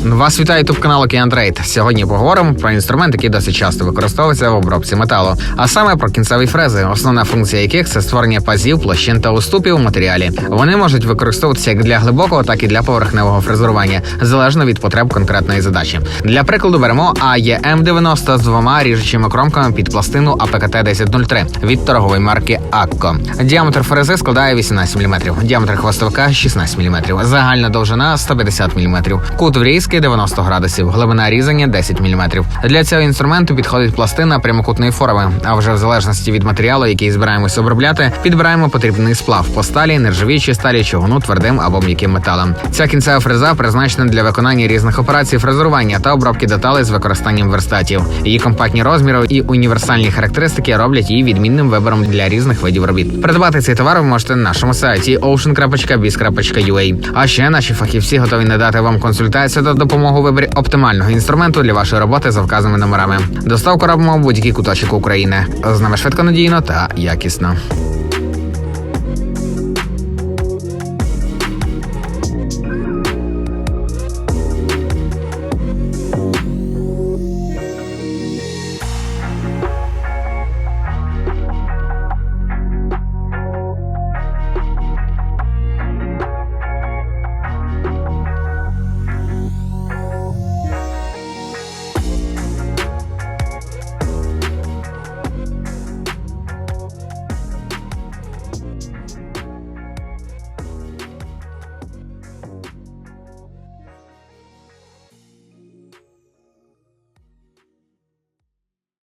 Вас вітає ютуб канал Океан Трейд. Сьогодні поговоримо про інструмент, який досить часто використовується в обробці металу, а саме про кінцеві фрези, основна функція яких це створення пазів, площин та уступів у матеріалі. Вони можуть використовуватися як для глибокого, так і для поверхневого фрезерування, залежно від потреб конкретної задачі. Для прикладу беремо AEM-90 з двома ріжучими кромками під пластину APKT-1003 від торгової марки AKKO. Діаметр фрези складає 18 мм, діаметр хвостовика 16 мм, загальна довжина 150 мм, кут врізки 90 градусів, глибина різання 10 мм. Для цього інструменту підходить пластина прямокутної форми, а вже в залежності від матеріалу, який збираємось обробляти, підбираємо потрібний сплав по сталі, нержавіючій сталі, чугуну, твердим або м'яким металам. Ця кінцева фреза призначена для виконання різних операцій фрезерування та обробки деталей з використанням верстатів. Її компактні розміри і універсальні характеристики роблять її відмінним вибором для різних видів робіт. Придбати цей товар ви можете на нашому сайті ocean.biz.ua. А ще наші фахівці готові надати вам консультацію та допомогу у виборі оптимального інструменту для вашої роботи за вказаними номерами. Доставку робимо в будь-який куточок України. З нами швидко, надійно та якісно.